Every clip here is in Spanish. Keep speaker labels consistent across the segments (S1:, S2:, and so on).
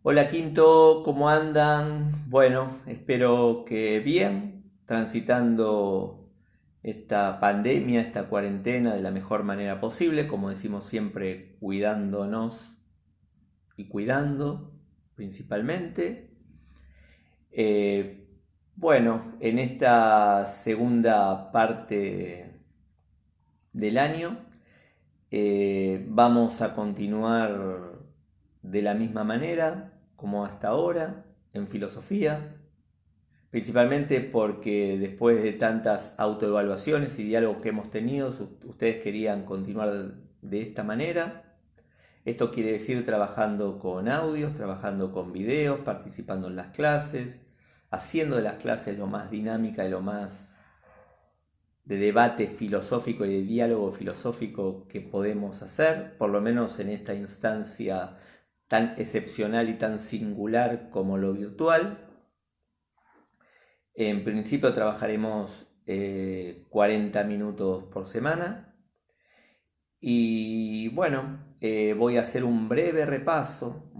S1: Hola Quinto, ¿cómo andan? Bueno, espero que bien, transitando esta pandemia, esta cuarentena de la mejor manera posible, como decimos siempre, cuidándonos y cuidando principalmente. Eh, bueno, en esta segunda parte del año vamos a continuar de la misma manera como hasta ahora en filosofía, principalmente porque después de tantas autoevaluaciones y diálogos que hemos tenido, ustedes querían continuar de esta manera. Esto quiere decir trabajando con audios, trabajando con videos, participando en las clases, haciendo de las clases lo más dinámica y lo más de debate filosófico y de diálogo filosófico que podemos hacer, por lo menos en esta instancia tan excepcional y tan singular como lo virtual. En principio trabajaremos 40 minutos por semana y bueno, voy a hacer un breve repaso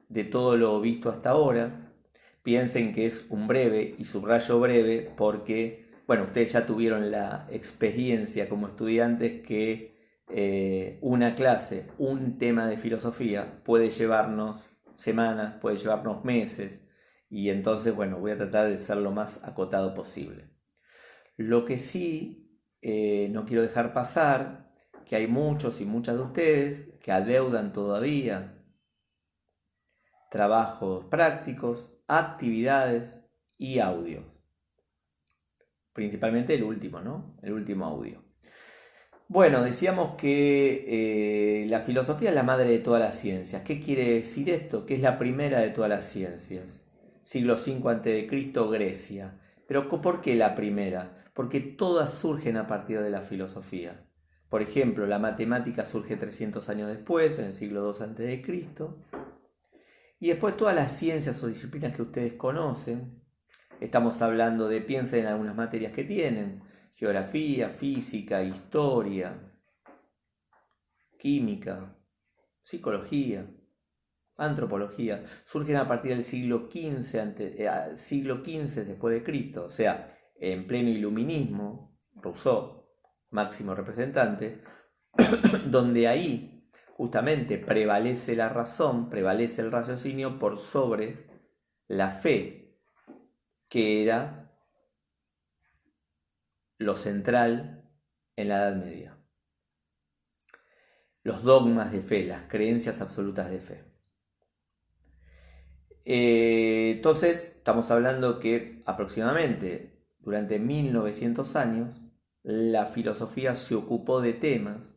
S1: de todo lo visto hasta ahora. Piensen que es un breve y subrayo breve porque, bueno, ustedes ya tuvieron la experiencia como estudiantes que una clase, un tema de filosofía puede llevarnos semanas, puede llevarnos meses y entonces, bueno, voy a tratar de ser lo más acotado posible. Lo que sí no quiero dejar pasar, que hay muchos y muchas de ustedes que adeudan todavía trabajos prácticos, actividades y audio. Principalmente el último, ¿no? El último audio. Bueno, decíamos que la filosofía es la madre de todas las ciencias. ¿Qué quiere decir esto? Que es la primera de todas las ciencias. Siglo V a.C., Grecia. Pero ¿por qué la primera? Porque todas surgen a partir de la filosofía. Por ejemplo, la matemática surge 300 años después, en el siglo II a.C., y después todas las ciencias o disciplinas que ustedes conocen, estamos hablando de, piensen en algunas materias que tienen, geografía, física, historia, química, psicología, antropología, surgen a partir del siglo XV después de Cristo, o sea, en pleno iluminismo, Rousseau, máximo representante, donde ahí justamente prevalece la razón, prevalece el raciocinio por sobre la fe, que era lo central en la Edad Media. Los dogmas de fe, las creencias absolutas de fe. Entonces, estamos hablando que aproximadamente durante 1900 años la filosofía se ocupó de temas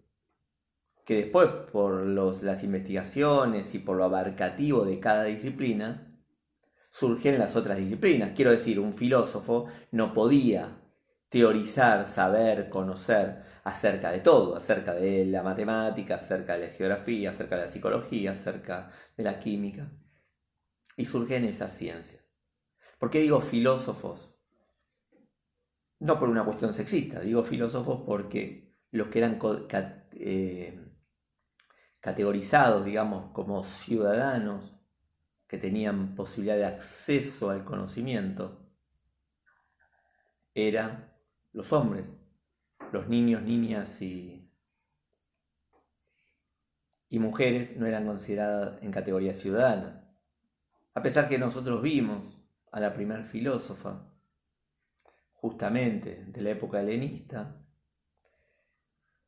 S1: que después, por las investigaciones y por lo abarcativo de cada disciplina, surgen las otras disciplinas. Quiero decir, un filósofo no podía teorizar, saber, conocer acerca de todo, acerca de la matemática, acerca de la geografía, acerca de la psicología, acerca de la química. Y surgen esas ciencias. ¿Por qué digo filósofos? No por una cuestión sexista, digo filósofos porque los que eran categorizados, digamos, como ciudadanos que tenían posibilidad de acceso al conocimiento, eran los hombres, los niños, niñas y mujeres no eran consideradas en categoría ciudadana. A pesar que nosotros vimos a la primer filósofa, justamente de la época helenista,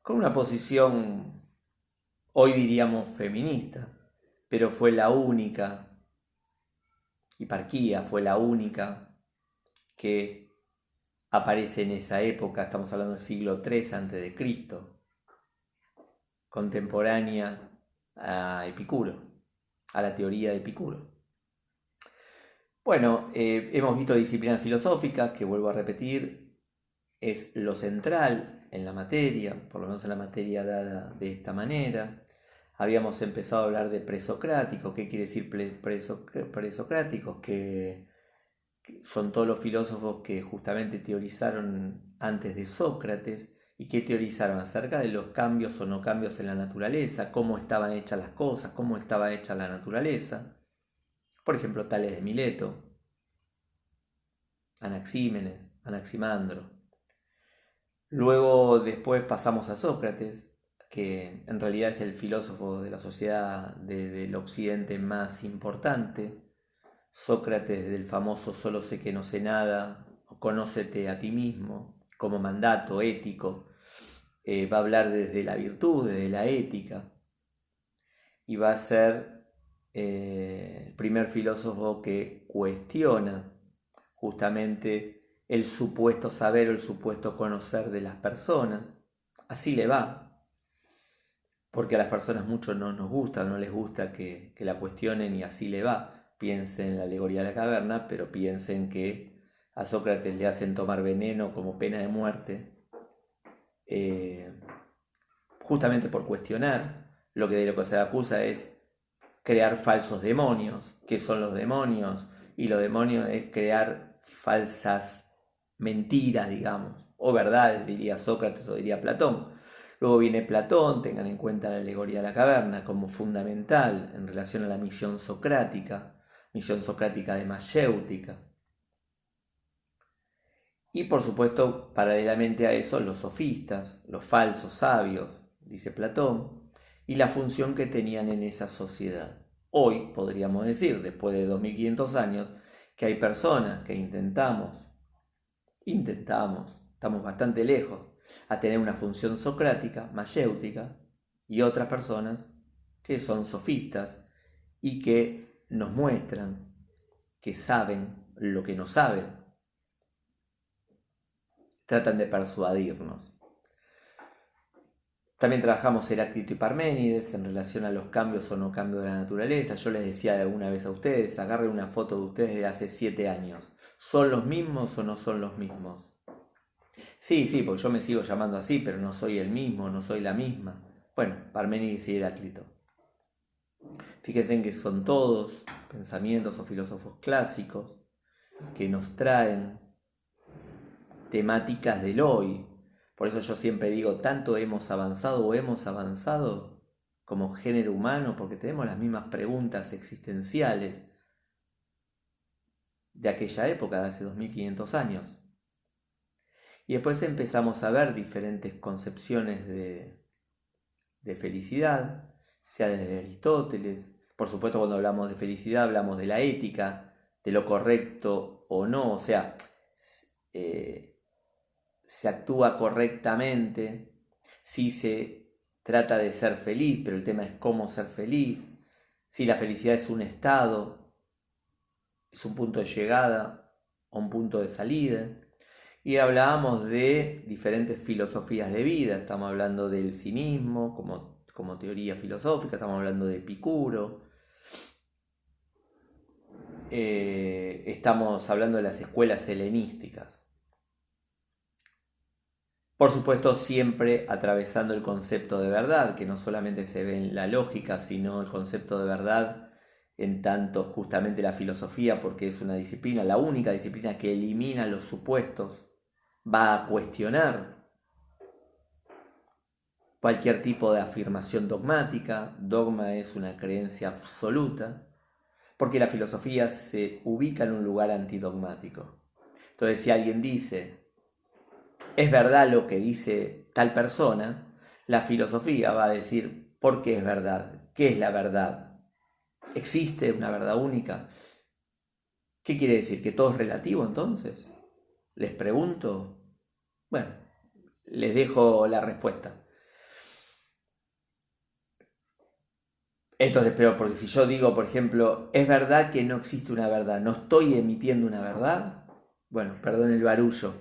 S1: con una posición, hoy diríamos feminista, pero fue la única, Hiparquía fue la única que aparece en esa época, estamos hablando del siglo III a.C., contemporánea a Epicuro, a la teoría de Epicuro. Bueno, hemos visto disciplinas filosóficas, que vuelvo a repetir, es lo central en la materia, por lo menos en la materia dada de esta manera. Habíamos empezado a hablar de presocráticos. ¿Qué quiere decir presocráticos? Que son todos los filósofos que justamente teorizaron antes de Sócrates ¿Y qué teorizaron? Acerca de los cambios o no cambios en la naturaleza, cómo estaban hechas las cosas, cómo estaba hecha la naturaleza. Por ejemplo, Tales de Mileto, Anaxímenes, Anaximandro. Luego después pasamos a Sócrates, que en realidad es el filósofo de la sociedad del occidente más importante. Sócrates del famoso solo sé que no sé nada, o conócete a ti mismo, como mandato ético. Va a hablar desde la virtud, desde la ética, y va a ser el primer filósofo que cuestiona justamente el supuesto saber o el supuesto conocer de las personas. Así le va, porque a las personas mucho no nos gusta, no les gusta que la cuestionen, y así le va. Piensen en la alegoría de la caverna, pero piensen que a Sócrates le hacen tomar veneno como pena de muerte, justamente por cuestionar. De lo que se acusa es crear falsos demonios. ¿Qué son los demonios? Y los demonios es crear falsas mentiras, digamos, o verdades, diría Sócrates o diría Platón. Luego viene Platón, tengan en cuenta la alegoría de la caverna como fundamental en relación a la misión socrática de mayéutica. Y por supuesto, paralelamente a eso, los sofistas, los falsos sabios, dice Platón, y la función que tenían en esa sociedad. Hoy podríamos decir, después de 2500 años, que hay personas que intentamos, estamos bastante lejos, a tener una función socrática, mayéutica, y otras personas que son sofistas y que nos muestran que saben lo que no saben. Tratan de persuadirnos. También trabajamos Heráclito y Parménides en relación a los cambios o no cambios de la naturaleza. Yo les decía alguna vez a ustedes, agarren una foto de ustedes de hace 7 años. ¿Son los mismos o no son los mismos? Sí, porque yo me sigo llamando así, pero no soy el mismo, no soy la misma. Bueno, Parménides y Heráclito. Fíjense en que son todos pensamientos o filósofos clásicos que nos traen temáticas del hoy. Por eso yo siempre digo, tanto hemos avanzado como género humano, porque tenemos las mismas preguntas existenciales de aquella época, de hace 2500 años. Y después empezamos a ver diferentes concepciones de felicidad, sea desde Aristóteles. Por supuesto, cuando hablamos de felicidad hablamos de la ética, de lo correcto o no, o sea, se actúa correctamente, si se trata de ser feliz, pero el tema es cómo ser feliz, si la felicidad es un estado, es un punto de llegada o un punto de salida. Y hablábamos de diferentes filosofías de vida, estamos hablando del cinismo como teoría filosófica, estamos hablando de Epicuro, estamos hablando de las escuelas helenísticas. Por supuesto, siempre atravesando el concepto de verdad, que no solamente se ve en la lógica, sino el concepto de verdad en tanto justamente la filosofía, porque es una disciplina, la única disciplina que elimina los supuestos, va a cuestionar cualquier tipo de afirmación dogmática. Dogma es una creencia absoluta, porque la filosofía se ubica en un lugar antidogmático. Entonces, si alguien dice, es verdad lo que dice tal persona, la filosofía va a decir, ¿por qué es verdad? ¿Qué es la verdad? ¿Existe una verdad única? ¿Qué quiere decir? ¿Que todo es relativo entonces? Les pregunto. Bueno, les dejo la respuesta. Entonces, pero porque si yo digo, por ejemplo, es verdad que no existe una verdad, no estoy emitiendo una verdad, bueno, perdón el barullo.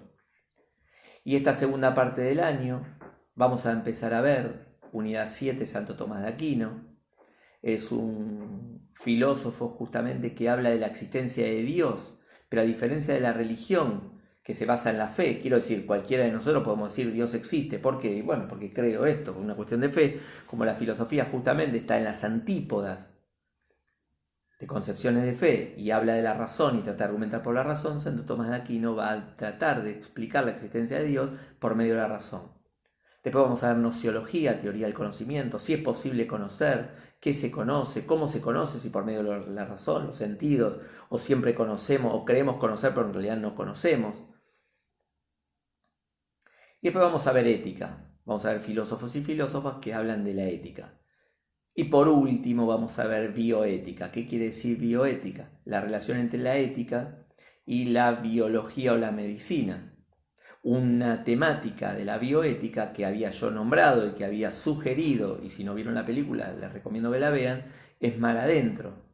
S1: Y esta segunda parte del año vamos a empezar a ver Unidad 7, Santo Tomás de Aquino. Es un filósofo justamente que habla de la existencia de Dios, pero a diferencia de la religión que se basa en la fe, quiero decir, cualquiera de nosotros podemos decir Dios existe. ¿Por qué? Bueno, porque creo esto, por una cuestión de fe, como la filosofía justamente está en las antípodas de concepciones de fe y habla de la razón y trata de argumentar por la razón. Santo Tomás de Aquino va a tratar de explicar la existencia de Dios por medio de la razón. Después vamos a ver nociología, teoría del conocimiento, si es posible conocer, qué se conoce, cómo se conoce, si por medio de la razón, los sentidos, o siempre conocemos o creemos conocer, pero en realidad no conocemos. Y después vamos a ver ética, vamos a ver filósofos y filósofas que hablan de la ética. Y por último vamos a ver bioética. ¿Qué quiere decir bioética? La relación entre la ética y la biología o la medicina. Una temática de la bioética que había yo nombrado y que había sugerido, y si no vieron la película les recomiendo que la vean, es Mar Adentro.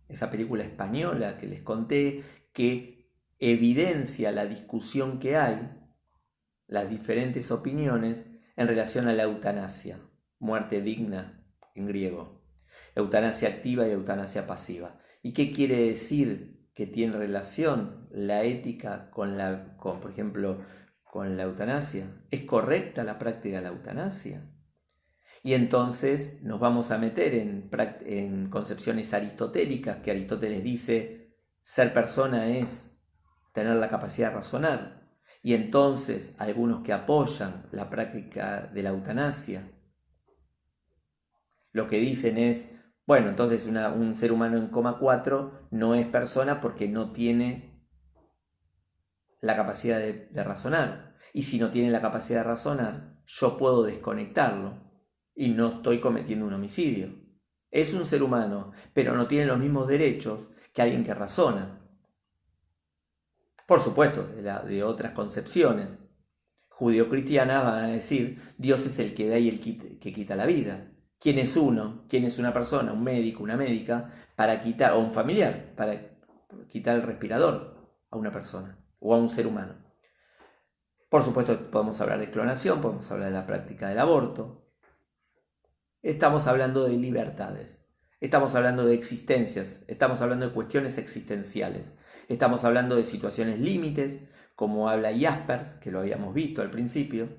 S1: Esa película española que les conté, que evidencia la discusión que hay, las diferentes opiniones en relación a la eutanasia, muerte digna en griego, eutanasia activa y eutanasia pasiva. ¿Y qué quiere decir que tiene relación la ética con por ejemplo, con la eutanasia? ¿Es correcta la práctica de la eutanasia? Y entonces nos vamos a meter en concepciones aristotélicas, que Aristóteles dice, ser persona es tener la capacidad de razonar. Y entonces algunos que apoyan la práctica de la eutanasia, lo que dicen es, bueno, entonces un ser humano en coma 4 no es persona porque no tiene la capacidad de razonar. Y si no tiene la capacidad de razonar, yo puedo desconectarlo y no estoy cometiendo un homicidio. Es un ser humano, pero no tiene los mismos derechos que alguien que razona. Por supuesto, de otras concepciones judeocristianas van a decir, Dios es el que da y el que quita la vida. ¿Quién es uno? ¿Quién es una persona, un médico, una médica, para quitar, o un familiar, para quitar el respirador a una persona o a un ser humano? Por supuesto, podemos hablar de clonación, podemos hablar de la práctica del aborto. Estamos hablando de libertades, estamos hablando de existencias, estamos hablando de cuestiones existenciales, estamos hablando de situaciones límites, como habla Jaspers, que lo habíamos visto al principio,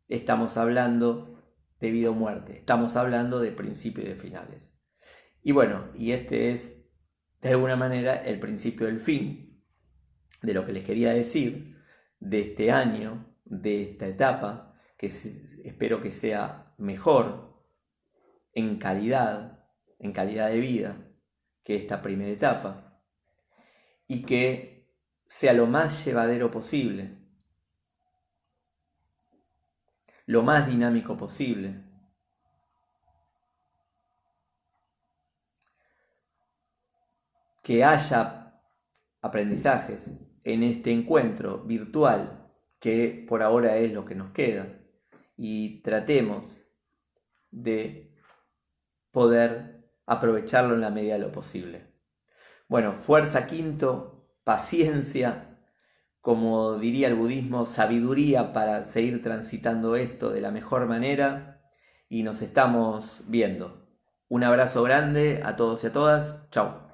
S1: estamos hablando de vida o muerte, estamos hablando de principios y de finales. Y bueno, y este es de alguna manera el principio del fin de lo que les quería decir de este año, de esta etapa, que espero que sea mejor en calidad de vida que esta primera etapa, y que sea lo más llevadero posible, lo más dinámico posible. Que haya aprendizajes en este encuentro virtual, que por ahora es lo que nos queda, y tratemos de poder aprovecharlo en la medida de lo posible. Bueno, fuerza quinto, paciencia, como diría el budismo, sabiduría para seguir transitando esto de la mejor manera, y nos estamos viendo. Un abrazo grande a todos y a todas. Chau.